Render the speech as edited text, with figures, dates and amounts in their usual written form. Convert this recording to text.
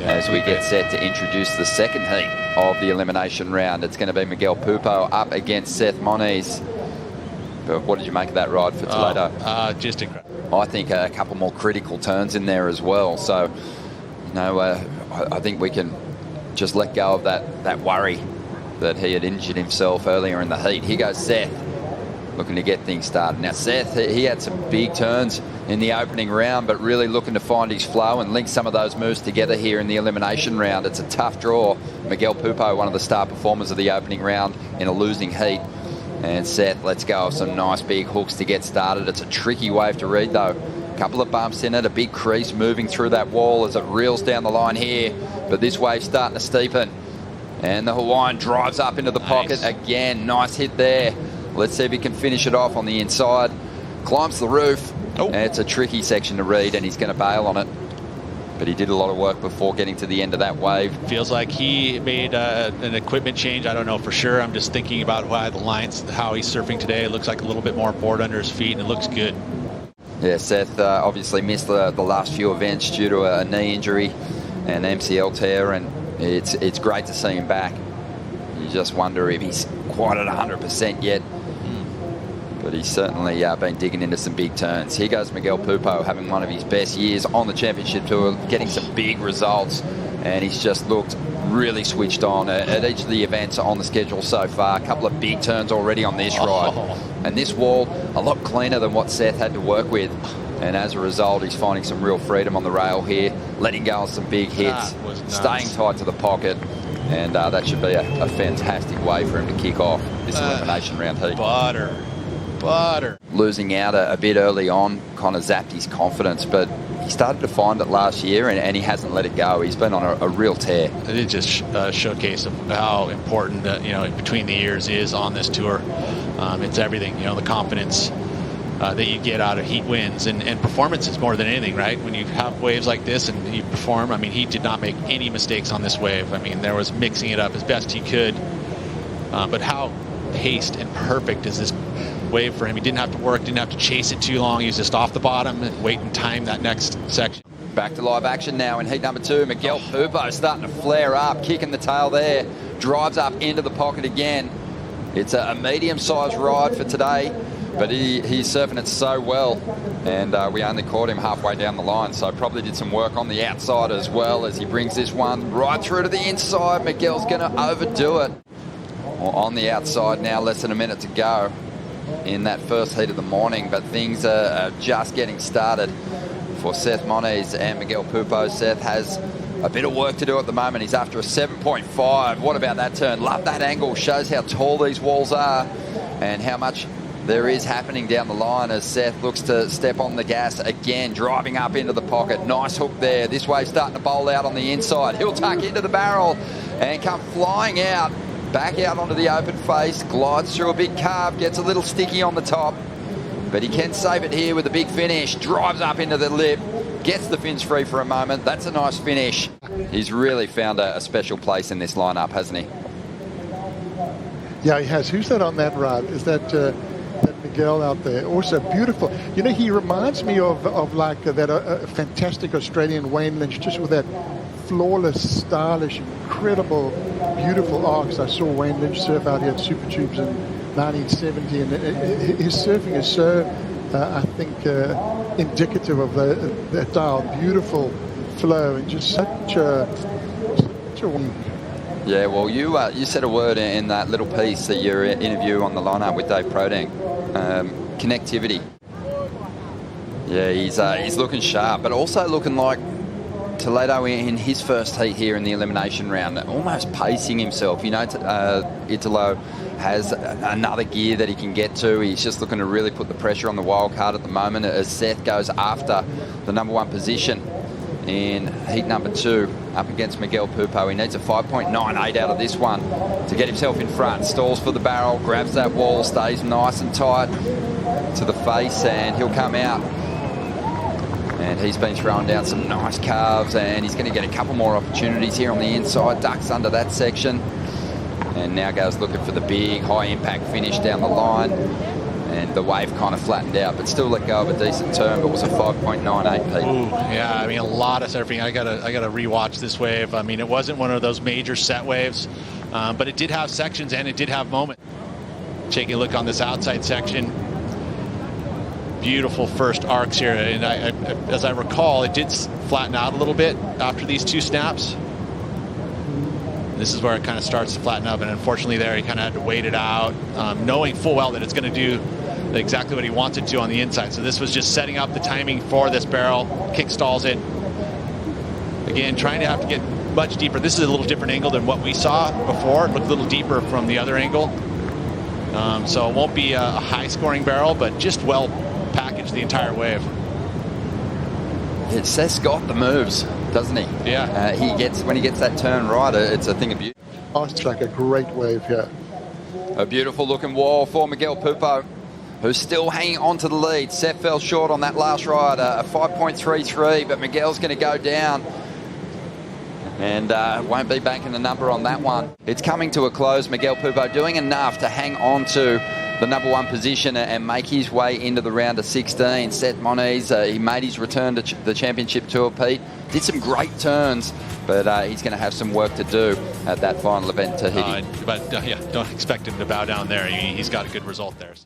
as we get set to introduce the second heat of the elimination round. It's going to be Miguel Pupo up against Seth Moniz. But what did you make of that ride for Toledo? Just incredible. I think a couple more critical turns in there as well. So, you know, I think we can just let go of that worry that he had injured himself earlier in the heat. Here goes Seth, looking to get things started. Now, Seth, he had some big turns in the opening round, but really looking to find his flow and link some of those moves together here in the elimination round. It's a tough draw. Miguel Pupo, one of the star performers of the opening round in a losing heat. And Seth lets go of some nice big hooks to get started. It's a tricky wave to read, though. A couple of bumps in it, a big crease moving through that wall as it reels down the line here. But this wave's starting to steepen. And the Hawaiian drives up into the pocket again. Nice hit there. Let's see if he can finish it off on the inside. Climbs the roof. And it's a tricky section to read, and he's going to bail on it. But he did a lot of work before getting to the end of that wave. Feels like he made an equipment change. I don't know for sure. I'm just thinking about why the lines, how he's surfing today. It looks like a little bit more board under his feet, and it looks good. Yeah, Seth obviously missed the last few events due to a knee injury and MCL tear, and it's great to see him back. You just wonder if he's quite at 100% yet. But he's certainly been digging into some big turns. Here goes Miguel Pupo, having one of his best years on the championship tour, getting some big results, and he's just looked really switched on at each of the events on the schedule so far. A couple of big turns already on this ride. And this wall, a lot cleaner than what Seth had to work with. And as a result, he's finding some real freedom on the rail here, letting go of some big hits, staying tight to the pocket. And that should be a fantastic way for him to kick off this elimination round heat. Butter. Losing out a bit early on kind of zapped his confidence, but he started to find it last year, and he hasn't let it go. He's been on a real tear. It just showcase of how important between the years is on this tour. It's everything, the confidence that you get out of heat wins and performances more than anything, right? When you have waves like this and you perform, I mean, he did not make any mistakes on this wave. I mean, there was mixing it up as best he could, but how paced and perfect is this wave for him? He didn't have to work, didn't have to chase it too long. He was just off the bottom and wait and time that next section. Back to live action now in heat number 2. Miguel Pupo starting to flare up, kicking the tail there, drives up into the pocket again. It's a medium-sized ride for today, but he's surfing it so well, and we only caught him halfway down the line, so probably did some work on the outside as well as he brings this one right through to the inside. Miguel's going to overdo it. On the outside now, less than a minute to go in that first heat of the morning, but things are just getting started for Seth Moniz and Miguel Pupo. Seth has a bit of work to do at the moment. He's after a 7.5. What about that turn? Love that angle. Shows how tall these walls are and how much there is happening down the line as Seth looks to step on the gas again, driving up into the pocket. Nice hook there. This wave's starting to bowl out on the inside. He'll tuck into the barrel and come flying out. Back out onto the open face, glides through a big carve, gets a little sticky on the top, but he can save it here with a big finish. Drives up into the lip, gets the fins free for a moment. That's a nice finish. He's really found a special place in this lineup, hasn't he? Yeah, he has. Who's that on that ride? Is that Miguel out there? Also beautiful. He reminds me of like that fantastic Australian Wayne Lynch, just with that flawless, stylish, incredible, beautiful arcs. I saw Wayne Lynch surf out here at Super Tubes in 1970, and his surfing is so, I think, indicative of that style. Beautiful flow and just such a Yeah, well, you said a word in that little piece that your interview on the lineup with Dave Proding. Connectivity. Yeah, he's looking sharp, but also looking like Toledo in his first heat here in the elimination round, almost pacing himself. Italo has another gear that he can get to. He's just looking to really put the pressure on the wild card at the moment as Seth goes after the number 1 position in heat number 2 up against Miguel Pupo. He needs a 5.98 out of this one to get himself in front. Stalls for the barrel, grabs that wall, stays nice and tight to the face, and he'll come out. And he's been throwing down some nice carves, and he's going to get a couple more opportunities here on the inside. Ducks under that section. And now goes looking for the big high impact finish down the line. and the wave kind of flattened out, but still let go of a decent turn, but was a 5.98, Pete. Ooh, yeah, I mean, a lot of surfing. I gotta rewatch this wave. I mean, it wasn't one of those major set waves, but it did have sections and it did have moment. Take a look on this outside section. Beautiful first arcs here, and as I recall, it did flatten out a little bit after these two snaps. This is where it kind of starts to flatten up, and unfortunately there he kind of had to wait it out, knowing full well that it's going to do exactly what he wants it to on the inside. So this was just setting up the timing for this barrel, kick stalls it. Again, trying to have to get much deeper. This is a little different angle than what we saw before. It looked a little deeper from the other angle. So it won't be a high-scoring barrel, but just well packaged the entire wave. Seth's got the moves, doesn't he? Yeah. When he gets that turn right, it's a thing of beauty. Oh, it's like a great wave here. A beautiful looking wall for Miguel Pupo, who's still hanging on to the lead. Seth fell short on that last ride, a 5.33, but Miguel's going to go down and won't be banking the number on that one. It's coming to a close. Miguel Pupo doing enough to hang on to the number one position and make his way into the round of 16. Seth Moniz, he made his return to the championship tour, Pete. Did some great turns, but he's going to have some work to do at that final event, Tahiti. But yeah, don't expect him to bow down there. He's got a good result there. So.